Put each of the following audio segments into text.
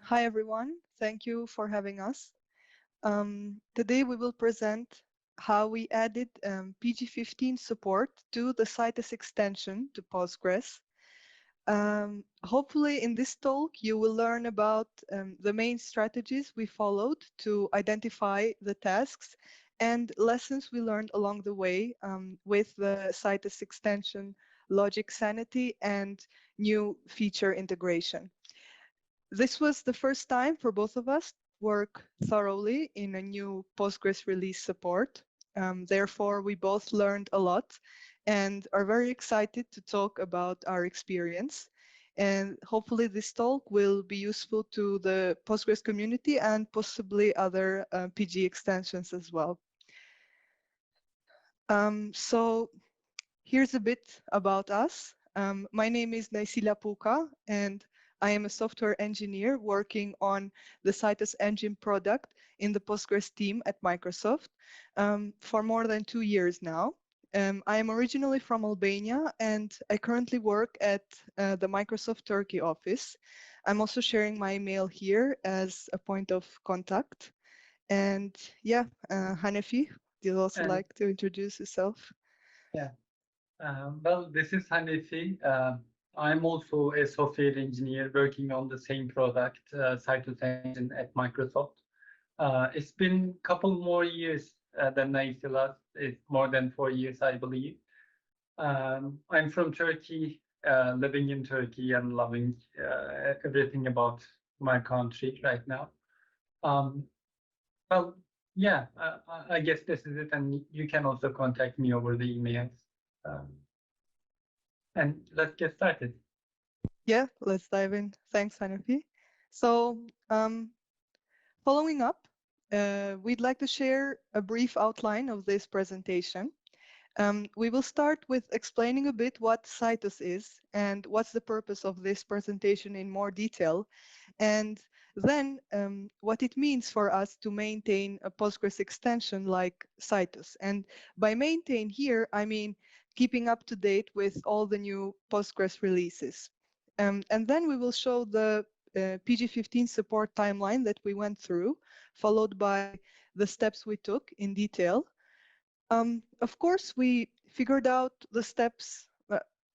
Hi, everyone. Thank you for having us. Today we will present how we added PG15 support to the Citus extension to Postgres. Hopefully in this talk you will learn about the main strategies we followed to identify the tasks and lessons we learned along the way with the Citus extension, logic sanity, and new feature integration. This was the first time for both of us to work thoroughly in a new Postgres release support. Therefore, we both learned a lot and are very excited to talk about our experience. And hopefully this talk will be useful to the Postgres community and possibly other PG extensions as well. So here's a bit about us. My name is Naisila Puka, and I am a software engineer working on the Citus engine product in the Postgres team at Microsoft for more than 2 years now. I am originally from Albania, and I currently work at the Microsoft Turkey office. I'm also sharing my email here as a point of contact. And yeah, Hanefi, do you also And like to introduce yourself? yeah, well, this is Hanefi. I'm also a software engineer working on the same product, Citus Engine at Microsoft. It's been a couple more years than Naisila. It's more than 4 years, I believe. I'm from Turkey, living in Turkey and loving everything about my country right now. Um, well, yeah, I guess this is it, and you can also contact me over the emails. Um, and let's get started. Yeah, let's dive in. Thanks, Hanefi. So, following up, we'd like to share a brief outline of this presentation. We will start with explaining a bit what Citus is and what's the purpose of this presentation in more detail, and then what it means for us to maintain a Postgres extension like Citus. And by maintain here, I mean keeping up to date with all the new Postgres releases. And then we will show the PG15 support timeline that we went through, followed by the steps we took in detail. Of course, we figured out the steps,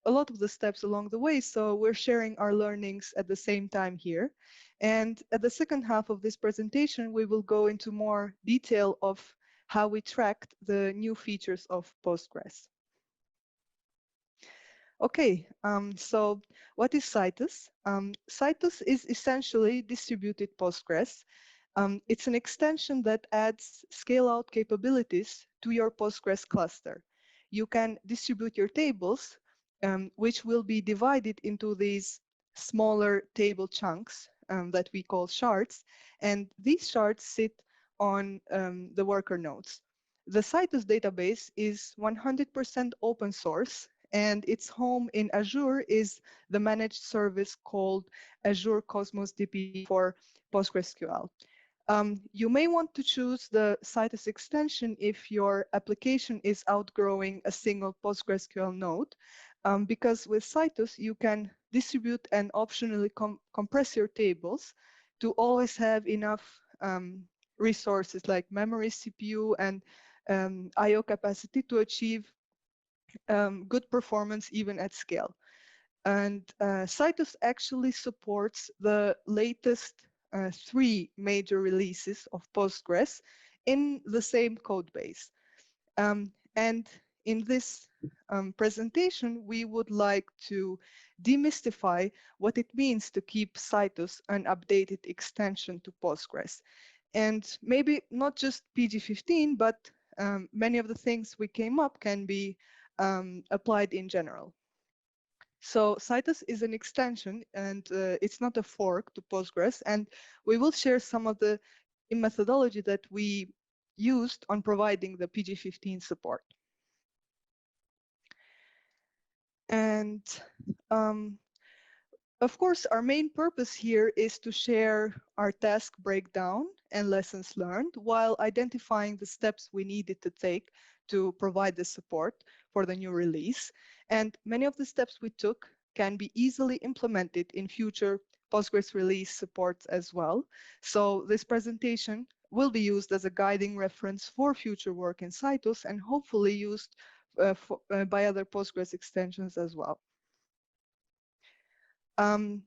a lot of the steps along the way, so we're sharing our learnings at the same time here. And at the second half of this presentation, we will go into more detail of how we tracked the new features of Postgres. Okay, so what is Citus? Citus is essentially distributed Postgres. It's an extension that adds scale-out capabilities to your Postgres cluster. You can distribute your tables, which will be divided into these smaller table chunks that we call shards, and these shards sit on the worker nodes. The Citus database is 100% open source, and its home in Azure is the managed service called Azure Cosmos DB for PostgreSQL. You may want to choose the Citus extension if your application is outgrowing a single PostgreSQL node, because with Citus, you can distribute and optionally compress your tables to always have enough resources like memory, CPU, and I/O capacity to achieve good performance even at scale. And Citus actually supports the latest 3 major releases of Postgres in the same code base. And in this presentation, we would like to demystify what it means to keep Citus an updated extension to Postgres. And maybe not just PG15, but many of the things we came up can be applied in general. So Citus is an extension, and it's not a fork to Postgres. And we will share some of the methodology that we used on providing the PG15 support. And of course, our main purpose here is to share our task breakdown and lessons learned while identifying the steps we needed to take to provide the support for the new release. And many of the steps we took can be easily implemented in future Postgres release supports as well. So this presentation will be used as a guiding reference for future work in Citus and hopefully used by other Postgres extensions as well.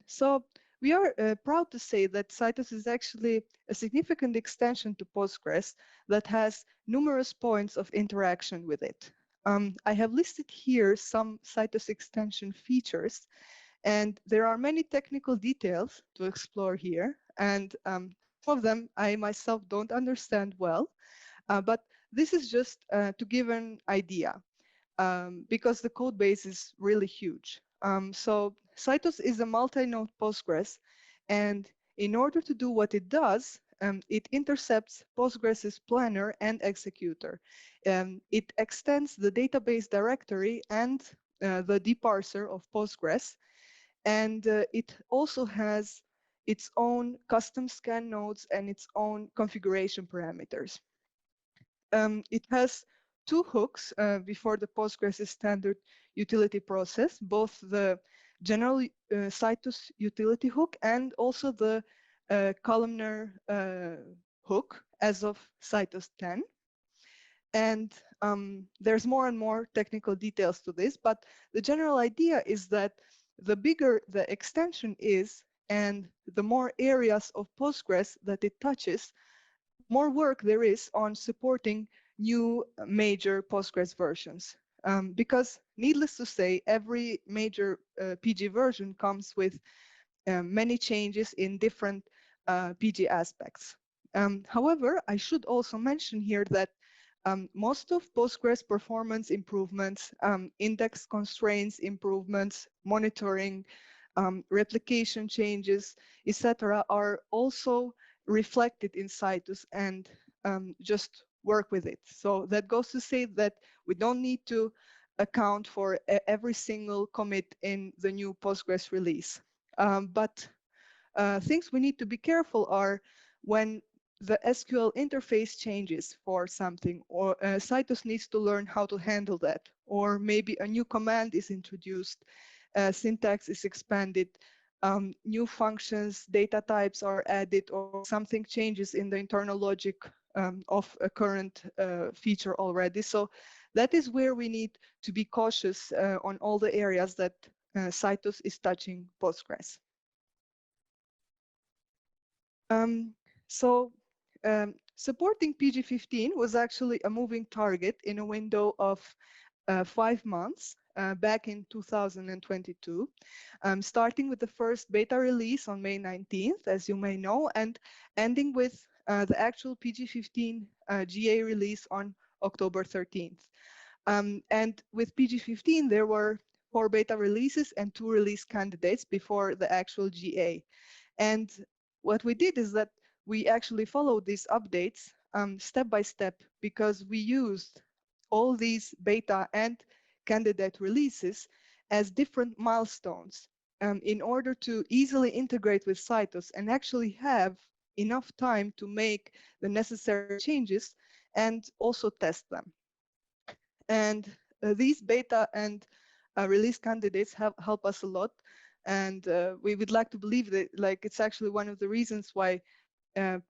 So we are proud to say that Citus is actually a significant extension to Postgres that has numerous points of interaction with it. I have listed here some Citus extension features, and there are many technical details to explore here, and some of them I myself don't understand well, but this is just to give an idea. Because the code base is really huge. So Citus is a multi-node Postgres, and in order to do what it does, it intercepts Postgres's planner and executor. It extends the database directory and the deparser of Postgres, and it also has its own custom scan nodes and its own configuration parameters. It has two hooks before the Postgres standard utility process, both the general Citus utility hook and also the columnar hook as of Citus 10. And there's more and more technical details to this, but the general idea is that the bigger the extension is and the more areas of Postgres that it touches, more work there is on supporting new major Postgres versions. Because needless to say, every major PG version comes with many changes in different PG aspects. However, I should also mention here that most of Postgres performance improvements, index constraints improvements, monitoring, replication changes, etc., are also reflected in Citus and just work with it. So that goes to say that we don't need to account for every single commit in the new Postgres release. But things we need to be careful are when the SQL interface changes for something, or Citus needs to learn how to handle that, or maybe a new command is introduced, syntax is expanded, new functions, data types are added, or something changes in the internal logic of a current feature already. So that is where we need to be cautious on all the areas that Citus is touching Postgres. Supporting PG15 was actually a moving target in a window of 5 months back in 2022, starting with the first beta release on May 19th, as you may know, and ending with the actual PG15 GA release on October 13th. And with PG15, there were 4 beta releases and 2 release candidates before the actual GA. And what we did is that we actually followed these updates step by step, because we used all these beta and candidate releases as different milestones in order to easily integrate with Citus and actually have enough time to make the necessary changes and also test them. And these beta and release candidates help us a lot. And we would like to believe that it's actually one of the reasons why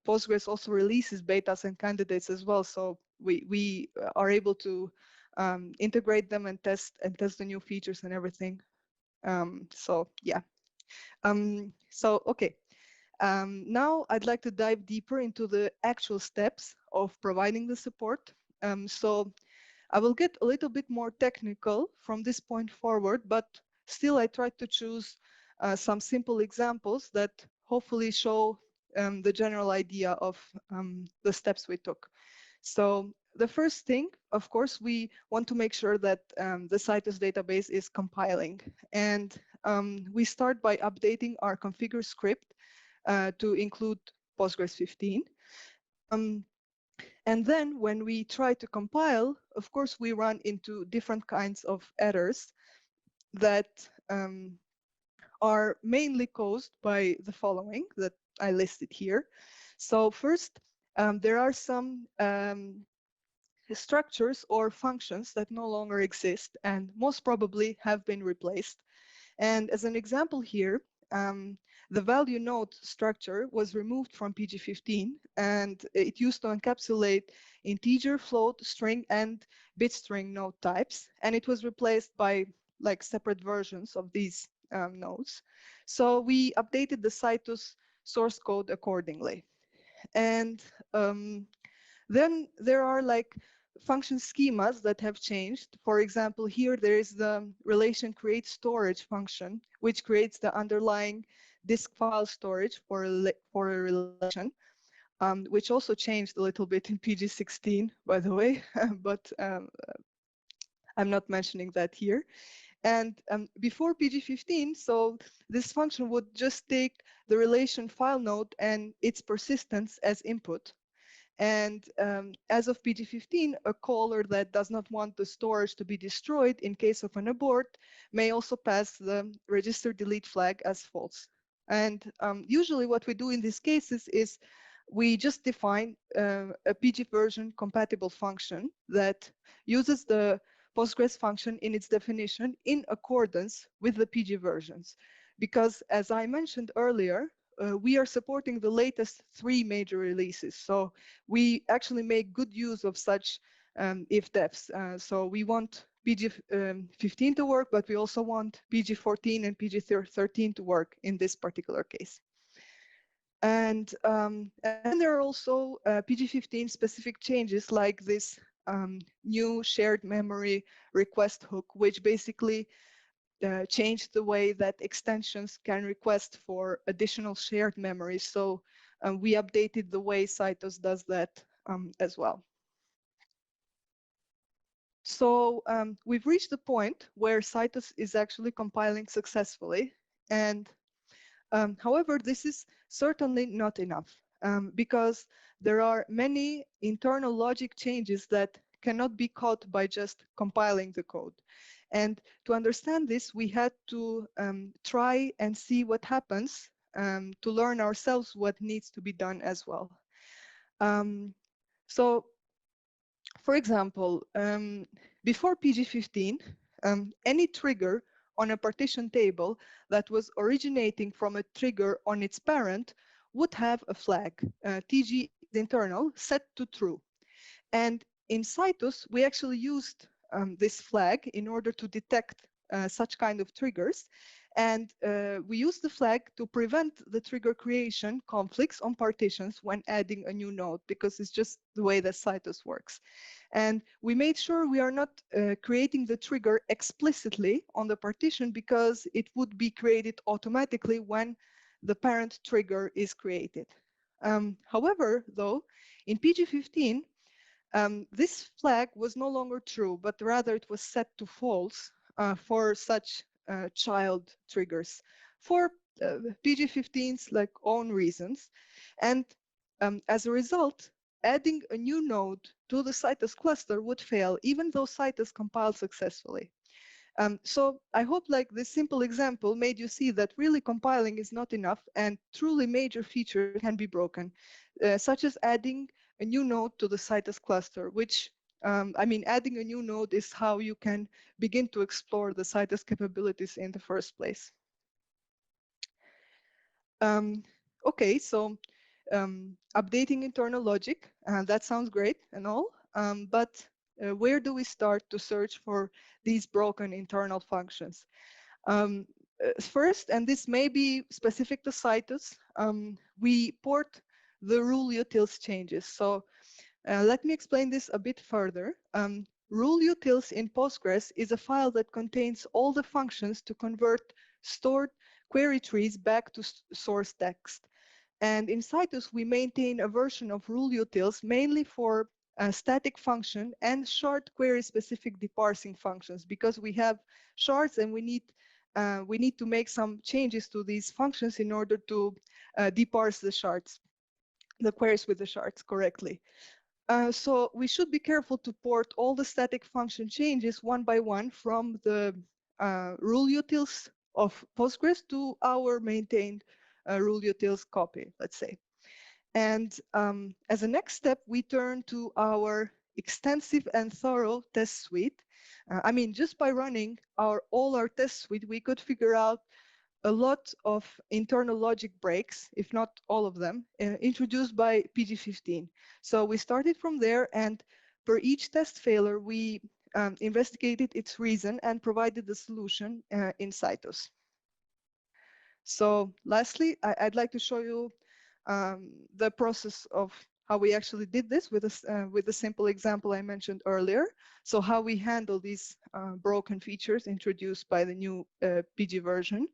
Postgres also releases betas and candidates as well. So we are able to integrate them and test the new features and everything. So yeah. Okay. Now I'd like to dive deeper into the actual steps of providing the support. So I will get a little bit more technical from this point forward, but still I tried to choose some simple examples that hopefully show the general idea of the steps we took. So the first thing, of course, we want to make sure that the Citus database is compiling. And we start by updating our configure script to include Postgres 15. And then when we try to compile, of course, we run into different kinds of errors that are mainly caused by the following that I listed here. So first, there are some structures or functions that no longer exist and most probably have been replaced. And as an example here, the value node structure was removed from PG15, and it used to encapsulate integer, float, string, and bit string node types, and it was replaced by like separate versions of these nodes. So we updated the Citus source code accordingly. And then there are like function schemas that have changed. For example, here there is the relation create storage function, which creates the underlying disk file storage for a relation, which also changed a little bit in PG16, by the way, but I'm not mentioning that here. And before PG15, so this function would just take the relation file node and its persistence as input. And as of PG15, a caller that does not want the storage to be destroyed in case of an abort may also pass the register delete flag as false. And usually what we do in these cases is we just define a PG version compatible function that uses the Postgres function in its definition in accordance with the PG versions. Because as I mentioned earlier, we are supporting the latest 3 major releases. So we actually make good use of such if-defs. So we want PG15 to work, but we also want PG14 and PG13 to work in this particular case. And then there are also PG15 specific changes like this new shared memory request hook, which basically changed the way that extensions can request for additional shared memory. So we updated the way Citus does that as well. So we've reached the point where Citus is actually compiling successfully. And however, this is certainly not enough because there are many internal logic changes that cannot be caught by just compiling the code. And to understand this, we had to try and see what happens to learn ourselves what needs to be done as well. So, for example, before PG15, any trigger on a partition table that was originating from a trigger on its parent would have a flag, TG internal, set to true. And in Citus, we actually used this flag in order to detect such kind of triggers. And we use the flag to prevent the trigger creation conflicts on partitions when adding a new node, because it's just the way that Citus works. And we made sure we are not creating the trigger explicitly on the partition, because it would be created automatically when the parent trigger is created. However, though, in PG15, this flag was no longer true, but rather it was set to false for such child triggers for PG15's like own reasons. And as a result, adding a new node to the Citus cluster would fail, even though Citus compiled successfully. So I hope like this simple example made you see that really compiling is not enough and truly major features can be broken, such as adding a new node to the Citus cluster, which I mean, adding a new node is how you can begin to explore the Citus capabilities in the first place. Okay, so updating internal logic, that sounds great and all, but where do we start to search for these broken internal functions? First, and this may be specific to Citus, we port the rule utils changes. So let me explain this a bit further. Rule utils in Postgres is a file that contains all the functions to convert stored query trees back to source text. And in Citus, we maintain a version of rule utils mainly for static function and shard query specific deparsing functions, because we have shards and we need to make some changes to these functions in order to deparse the shards, the queries with the shards correctly. So we should be careful to port all the static function changes one by one from the rule utils of Postgres to our maintained rule utils copy, let's say. And as a next step, we turn to our extensive and thorough test suite. I mean, just by running all our test suite, we could figure out a lot of internal logic breaks, if not all of them, introduced by PG15. So we started from there, and per each test failure, we investigated its reason and provided the solution in Citus. So lastly, I'd like to show you the process of how we actually did this with a simple example I mentioned earlier. So how we handle these broken features introduced by the new PG version.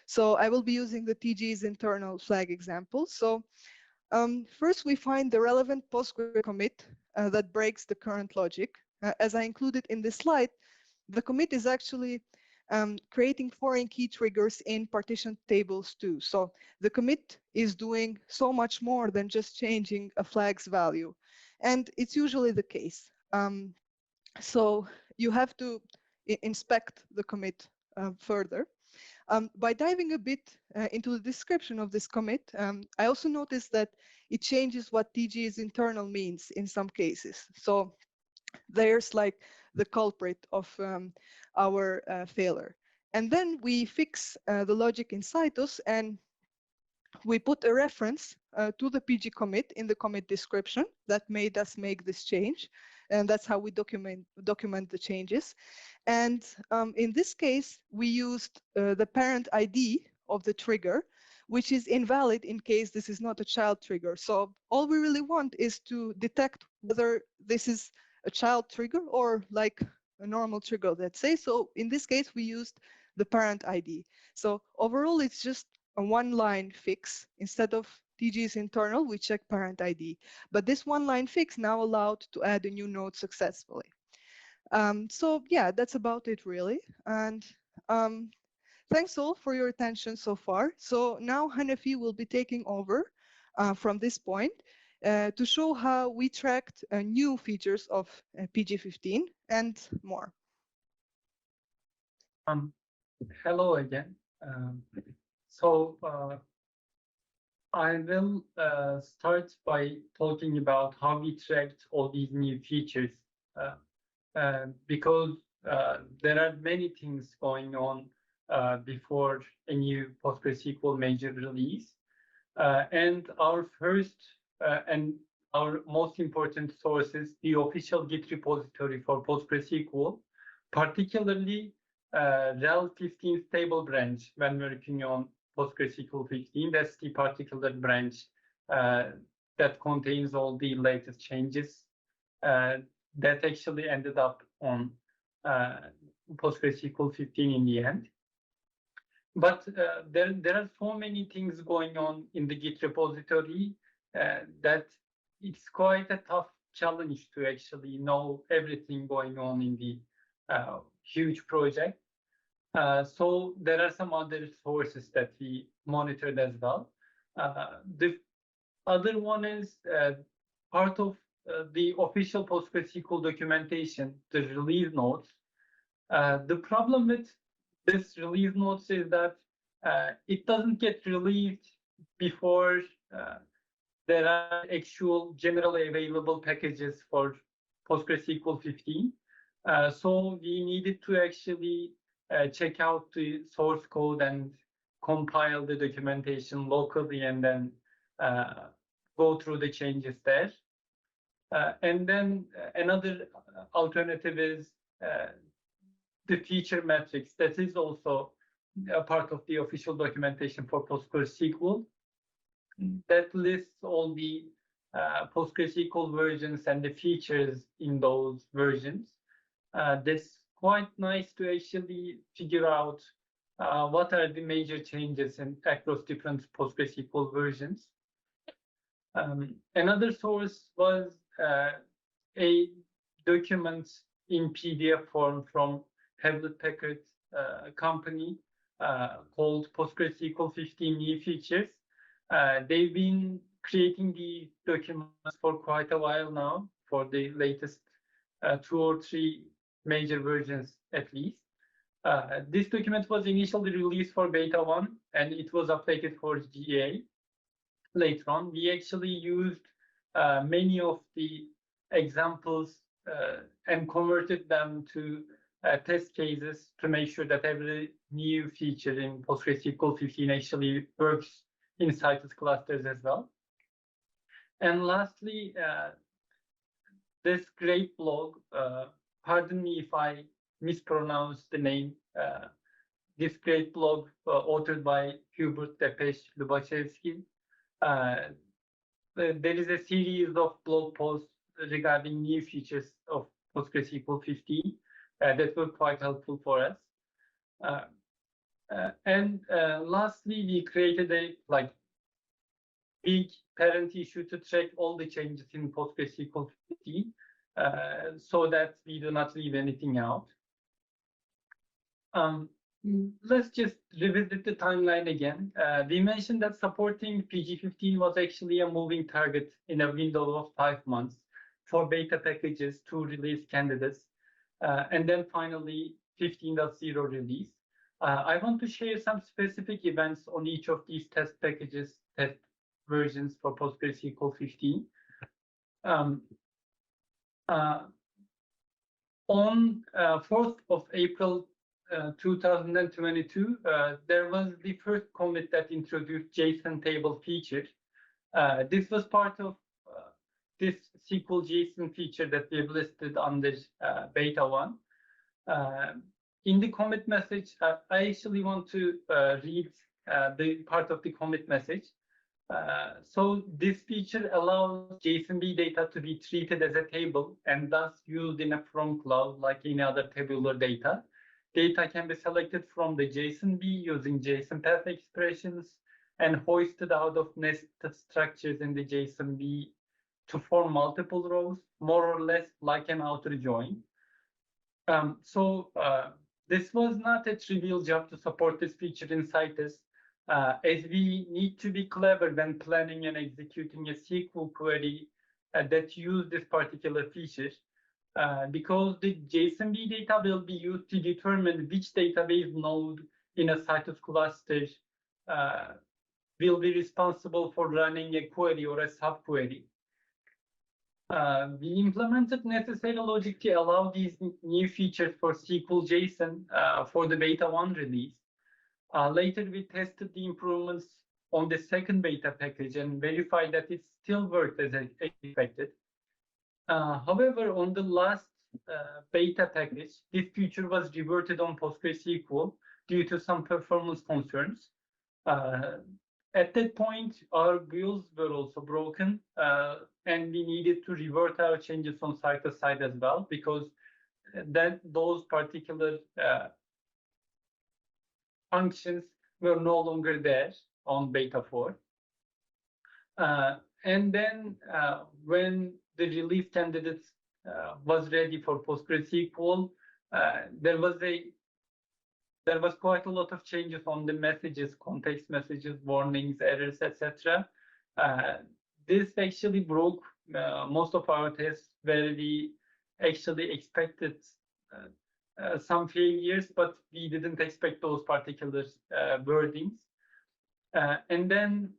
So I will be using the TG's internal flag example. So first, we find the relevant Postgre commit that breaks the current logic. As I included in this slide, the commit is actually creating foreign key triggers in partition tables too. So the commit is doing so much more than just changing a flag's value. And it's usually the case. So you have to inspect the commit further. By diving a bit into the description of this commit, I also noticed that it changes what TG's internal means in some cases. So there's like the culprit of our failure. And then we fix the logic in Citus, and we put a reference to the PG commit in the commit description that made us make this change. And that's how we document the changes. And in this case, we used the parent ID of the trigger, which is invalid in case this is not a child trigger. So all we really want is to detect whether this is a child trigger or like a normal trigger, let's say. So in this case, we used the parent ID. So overall, it's just a one-line fix. Instead of TG's internal, we check parent ID. But this one-line fix now allowed to add a new node successfully. So yeah, that's about it really. And thanks all for your attention so far. So now Hanefi will be taking over from this point to show how we tracked new features of PG15 and more. Hello again. So I will start by talking about how we tracked all these new features because there are many things going on before a new PostgreSQL major release. And our first and our most important source is the official Git repository for PostgreSQL, particularly rel 15 stable branch when working on PostgreSQL 15. That's the particular branch that contains all the latest changes that actually ended up on PostgreSQL 15 in the end. But there are so many things going on in the Git repository that it's quite a tough challenge to actually know everything going on in the huge project. So there are some other sources that we monitored as well. The other one is part of the official PostgreSQL documentation, the release notes. The problem with this release notes is that it doesn't get released before there are actual generally available packages for PostgreSQL 15. So we needed to actually check out the source code and compile the documentation locally and then go through the changes there. And then another alternative is the feature metrics. That is also a part of the official documentation for PostgreSQL. That lists all the PostgreSQL versions and the features in those versions. That's quite nice to actually figure out what are the major changes across different PostgreSQL versions. Another source was a document in PDF form from Hewlett-Packard company called PostgreSQL 15 new features. They've been creating the documents for quite a while now, for the latest 2 or 3 major versions at least. This document was initially released for beta 1 and it was updated for GA. Later on, we actually used many of the examples and converted them to test cases to make sure that every new feature in PostgreSQL 15 actually works in Citus clusters as well. And lastly, this great blog, pardon me if I mispronounce the name, this great blog authored by Hubert Depeche-Lubachevsky. There is a series of blog posts regarding new features of PostgreSQL 15 that were quite helpful for us. And lastly, we created a big parent issue to track all the changes in PostgreSQL 15 so that we do not leave anything out. Let's just revisit the timeline again. We mentioned that supporting PG15 was actually a moving target in a window of 5 months for beta packages to release candidates, and then finally 15.0 release. I want to share some specific events on each of these test packages, test versions for PostgreSQL 15. On 4th of April 2022, there was the first commit that introduced JSON table feature. This was part of this SQL JSON feature that we've listed under beta 1. In the commit message, I actually want to read the part of the commit message. So this feature allows JSONB data to be treated as a table and thus used in a from cloud like any other tabular data. Data can be selected from the JSONB using JSON path expressions and hoisted out of nested structures in the JSONB to form multiple rows, more or less like an outer join. This was not a trivial job to support this feature in Citus, as we need to be clever when planning and executing a SQL query that use this particular feature, because the JSONB data will be used to determine which database node in a Citus cluster will be responsible for running a query or a subquery. We implemented necessary logic to allow these new features for SQL JSON for the beta 1 release. Later, we tested the improvements on the second beta package and verified that it still worked as expected. However, on the last beta package, this feature was reverted on PostgreSQL due to some performance concerns. At that point, our builds were also broken, and we needed to revert our changes on Citus side as well, because those particular functions were no longer there on beta 4. And then when the release candidate was ready for PostgreSQL, there was quite a lot of changes on the messages, context messages, warnings, errors, etc. This actually broke most of our tests where we actually expected some failures, but we didn't expect those particular wordings. And then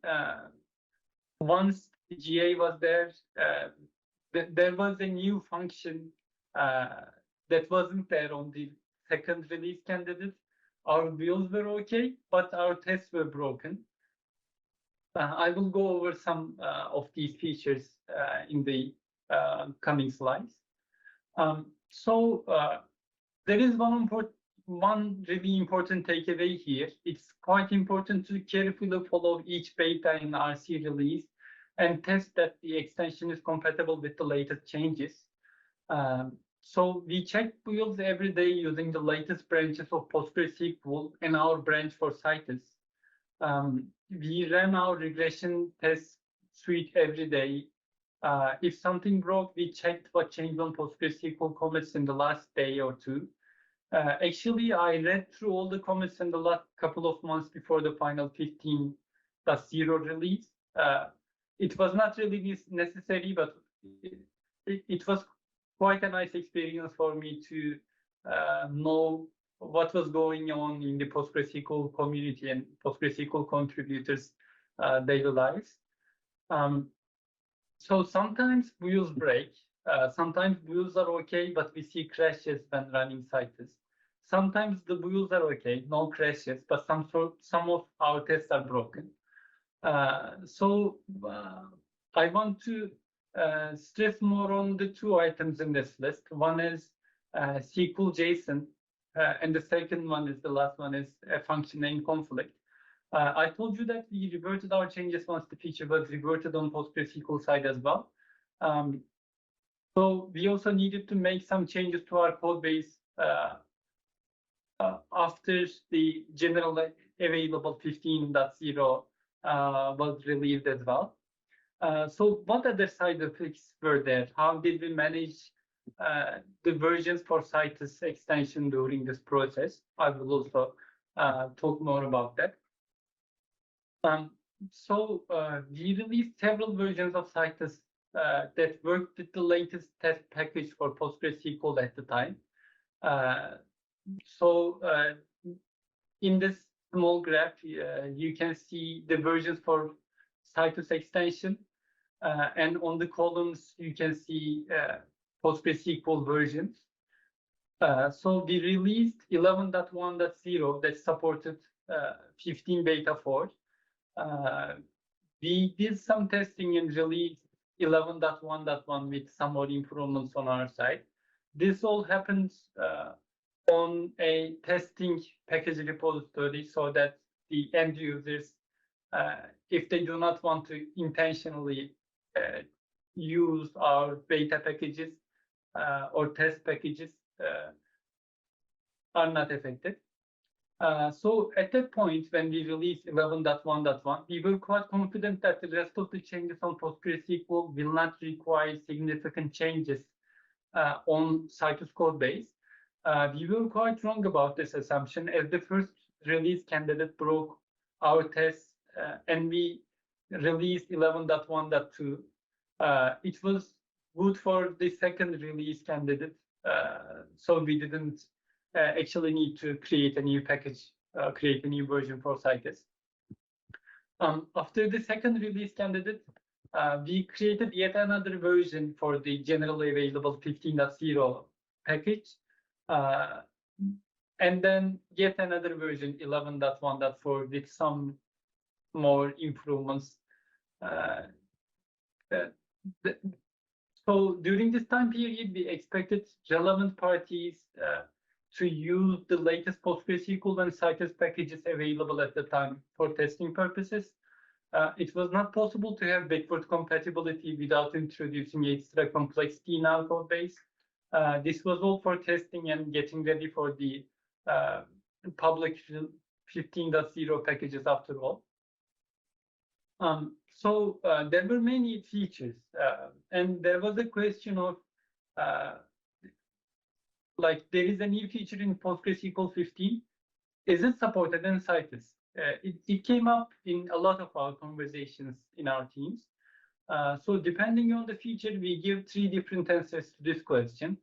once the GA was there, there was a new function that wasn't there on the second release candidate. Our views were okay, but our tests were broken. I will go over some of these features in the coming slides. There is one really important takeaway here. It's quite important to carefully follow each beta in RC release and test that the extension is compatible with the latest changes. So we check builds every day using the latest branches of PostgreSQL and our branch for Citus. We ran our regression test suite every day. If something broke, we checked what changed on PostgreSQL commits in the last day or two. Actually, I read through all the commits in the last couple of months before the final 15.0 release. It was not really necessary, but it was quite a nice experience for me to know what was going on in the PostgreSQL community and PostgreSQL contributors' daily lives. So sometimes wheels break, sometimes builds are okay, but we see crashes when running Citus. Sometimes the builds are okay, no crashes, but some of our tests are broken. So I want to stress more on the two items in this list. One is SQL JSON, and the second one is the last one is a function name conflict. I told you that we reverted our changes once the feature was reverted on PostgreSQL side as well. So we also needed to make some changes to our code base after the general available 15.0 was released as well. So what other side effects were there? How did we manage the versions for Citus extension during this process? I will also talk more about that. So we released several versions of Citus that worked with the latest test package for PostgreSQL at the time. So in this small graph, you can see the versions for Citus extension, and on the columns you can see PostgreSQL versions. So we released 11.1.0 that supported 15 beta 4. We did some testing and released 11.1.1 with some more improvements on our side. This all happens on a testing package repository so that the end users, if they do not want to intentionally use our beta packages or test packages, are not affected. So at that point, when we released 11.1.1, we were quite confident that the rest of the changes on PostgreSQL will not require significant changes on Citus code base. We were quite wrong about this assumption, as the first release candidate broke our tests and we released 11.1.2. It was good for the second release candidate, so we didn't actually need to create a new package, create a new version for Citus. After the second release candidate, we created yet another version for the generally available 15.0 package, and then yet another version 11.1.4 with some more improvements. So during this time period, we expected relevant parties to use the latest PostgreSQL and Citus packages available at the time for testing purposes. It was not possible to have backward compatibility without introducing extra complexity in our code base. This was all for testing and getting ready for the public 15.0 packages after all. So there were many features, and there was a question of like, there is a new feature in PostgreSQL 15. Is it supported in Citus? It came up in a lot of our conversations in our teams. So depending on the feature, we give 3 different answers to this question.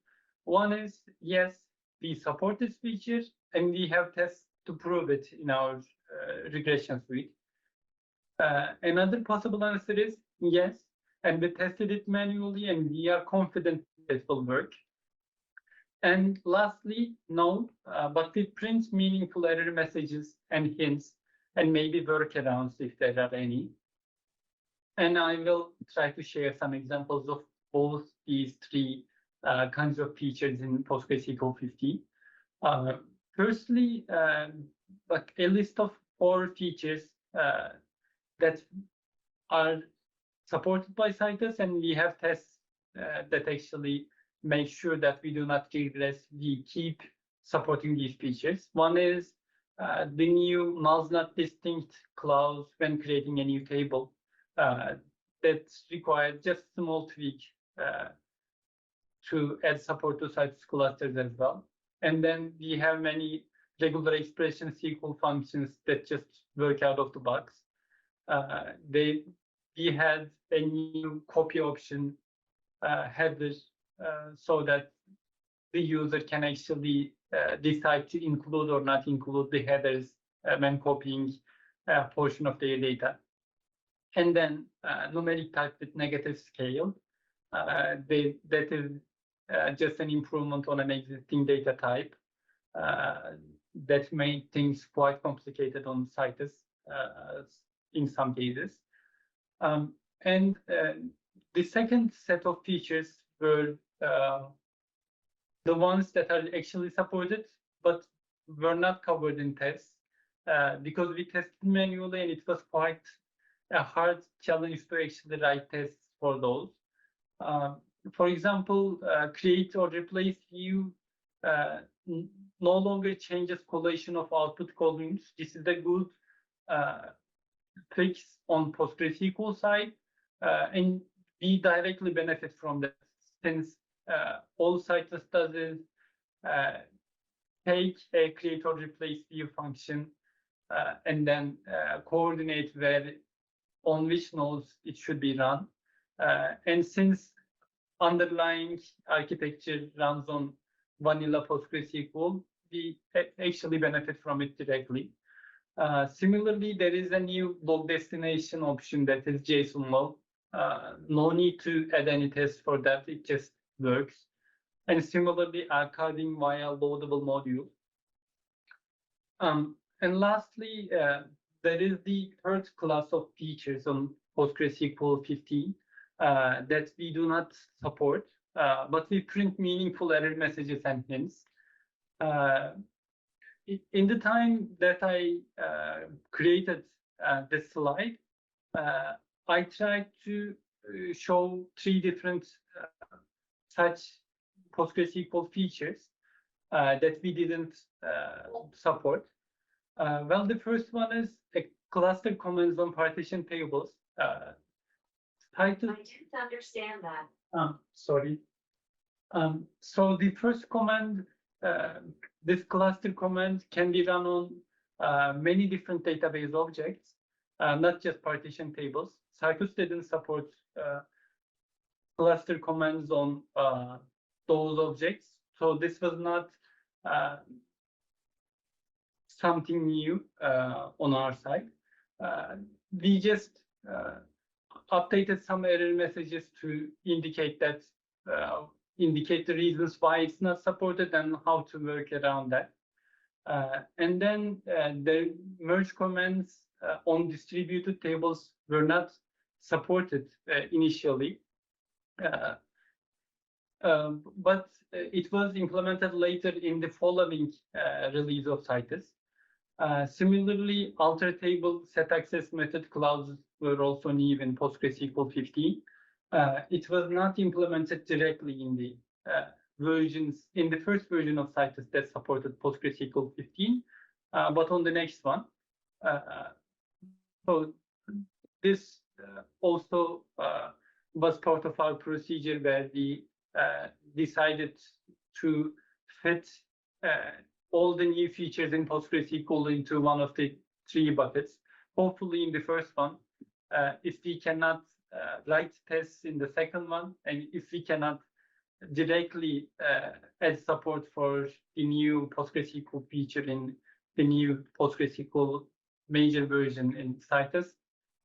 One is, yes, we support this feature, and we have tests to prove it in our regression suite. Another possible answer is, yes, and we tested it manually, and we are confident it will work. And lastly, no, but it prints meaningful error messages and hints, and maybe workarounds if there are any. And I will try to share some examples of both these 3 kinds of features in PostgreSQL 15. Firstly, like a list of 4 features that are supported by Citus, and we have tests that actually make sure that we do not regress. We keep supporting these features. One is the new nulls not distinct clause when creating a new table. That requires just a small tweak to add support to Citus clusters as well. And then we have many regular expression SQL functions that just work out of the box. We had a new copy option header so that the user can actually decide to include or not include the headers when copying a portion of their data. And then numeric type with negative scale. that is just an improvement on an existing data type that made things quite complicated on Citus in some cases. And the second set of features were the ones that are actually supported, but were not covered in tests because we tested manually, and it was quite a hard challenge to actually write tests for those. For example, create or replace view no longer changes collation of output columns. This is a good fix on PostgreSQL side, and we directly benefit from that, since all Citus does is take a create or replace view function and then coordinate where on which nodes it should be run. And since underlying architecture runs on vanilla PostgreSQL, we actually benefit from it directly. Similarly, there is a new log destination option that is JSON log. No need to add any tests for that, it just works. And similarly, archiving via loadable module. And lastly, there is the third class of features on PostgreSQL 15 that we do not support, but we print meaningful error messages and hints. In the time that I created this slide, I tried to show 3 different such PostgreSQL features that we didn't support. Well, the first one is a cluster comments on partition tables. I didn't understand that. Sorry. So the first command, this cluster command can be run on many different database objects, not just partition tables. Citus didn't support cluster commands on those objects, so this was not something new on our side. We just updated some error messages to indicate that indicate the reasons why it's not supported and how to work around that. And then the merge commands on distributed tables were not supported initially, but it was implemented later in the following release of Citus. Similarly, alter table set access method clauses were also new in PostgreSQL 15. It was not implemented directly in the versions, in the first version of Citus that supported PostgreSQL 15, but on the next one. So this also was part of our procedure where we decided to fit all the new features in PostgreSQL into one of the 3 buckets. Hopefully in the first one, if we cannot write tests in the second one, and if we cannot directly add support for the new PostgreSQL feature in the new PostgreSQL major version in Citus,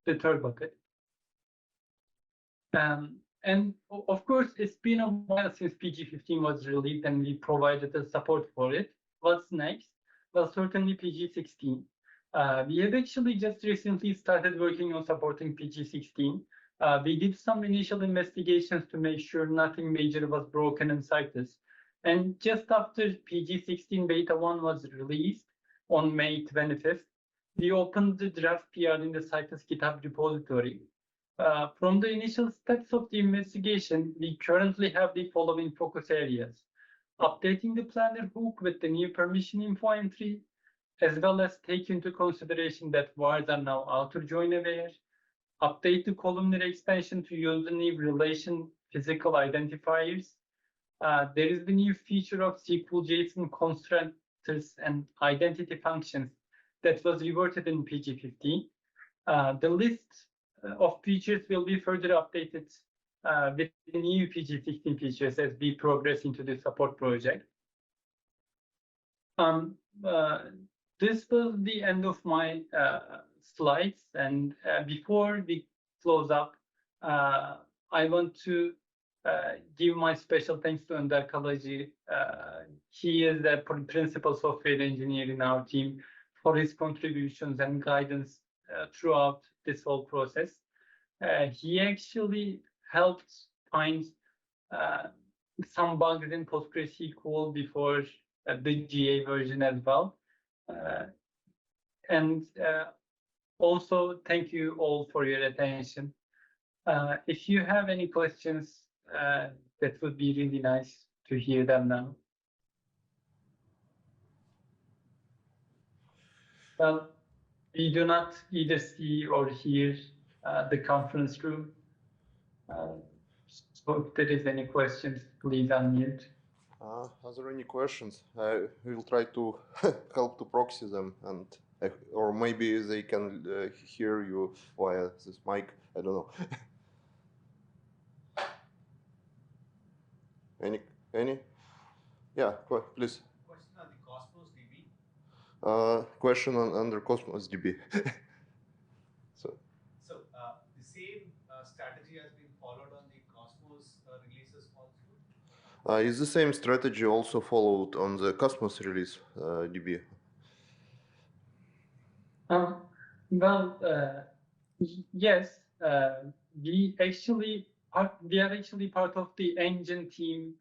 the third bucket. And of course, it's been a while since PG15 was released and we provided the support for it. What's next? Well, certainly PG16. We have actually just recently started working on supporting PG16. We did some initial investigations to make sure nothing major was broken in Citus. And just after PG16 beta 1 was released on May 25th, we opened the draft PR in the Citus GitHub repository. From the initial steps of the investigation, we currently have the following focus areas: updating the planner hook with the new permission info entry, as well as take into consideration that vars are now outer join aware, update the columnar extension to use the new relation physical identifiers. There is the new feature of SQL JSON constructors and identity functions that was reverted in PG15. The list of features will be further updated with the new PG16 features as we progress into the support project. This was the end of my slides, and before we close up, I want to give my special thanks to Önaldı. He is the principal software engineer in our team for his contributions and guidance throughout this whole process. He actually helped find some bugs in PostgreSQL before the GA version as well. And also, thank you all for your attention. If you have any questions, that would be really nice to hear them now. Well, we do not either see or hear the conference room. So if there is any questions, please unmute. Are there any questions? I will try to help to proxy them, and or maybe they can hear you via this mic. I don't know. Any? Yeah, please. Question on the Cosmos DB. Question under Cosmos DB. So the same strategy has been followed on the Cosmos releases also? Is the same strategy also followed on the Cosmos release DB? Yes. We are actually part of the engine team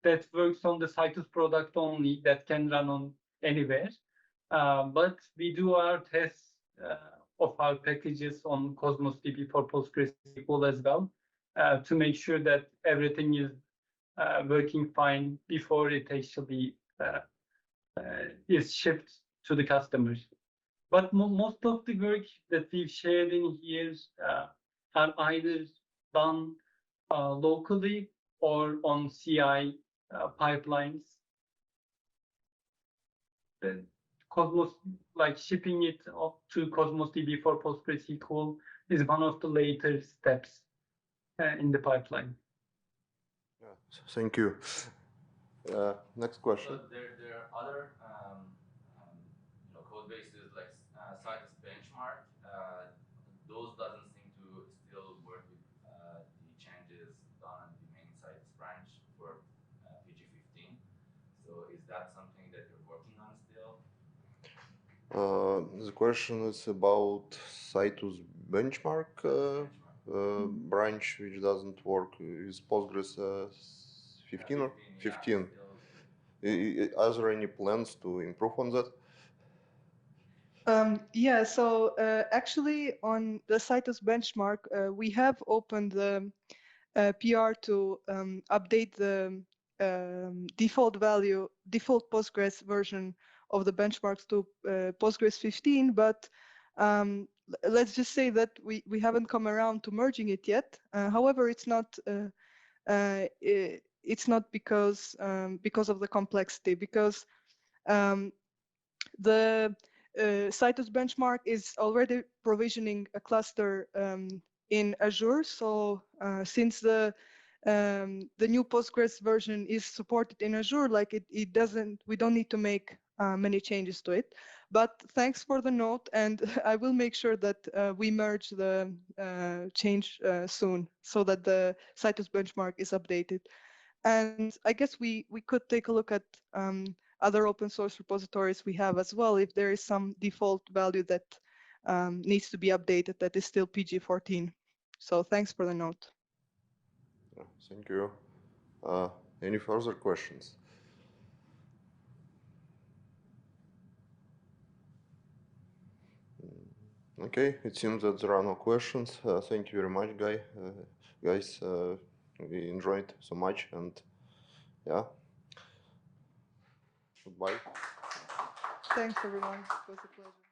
that works on the Citus product only, that can run on anywhere. But we do our tests of our packages on Cosmos DB for PostgreSQL as well, to make sure that everything is working fine before it actually is shipped to the customers. But most of the work that we've shared in here are either done locally or on CI pipelines. The Cosmos, like shipping it up to Cosmos DB for PostgreSQL, is one of the later steps in the pipeline. Yeah, thank you. Next question. So there are other code bases like Citus benchmark. Those doesn't seem to still work with the changes done on the main Citus branch for PG15. So is that something that you're working on still? The question is about Citus benchmark branch, which doesn't work. Is Postgres 15 or 15? Are there any plans to improve on that? Yeah, so actually on the Citus benchmark, we have opened the PR to update the default Postgres version of the benchmarks to Postgres 15, but let's just say that we haven't come around to merging it yet. However, it's not because of the complexity, because the Citus benchmark is already provisioning a cluster in Azure. So since the new Postgres version is supported in Azure, like we don't need to make many changes to it. But thanks for the note, and I will make sure that we merge the change soon, so that the Citus benchmark is updated. And I guess we could take a look at other open source repositories we have as well, if there is some default value that needs to be updated that is still PG14. So thanks for the note. Thank you. Any further questions? Okay, it seems that there are no questions. Thank you very much, guys. We enjoyed so much, and yeah, goodbye. Thanks, everyone. It was a pleasure.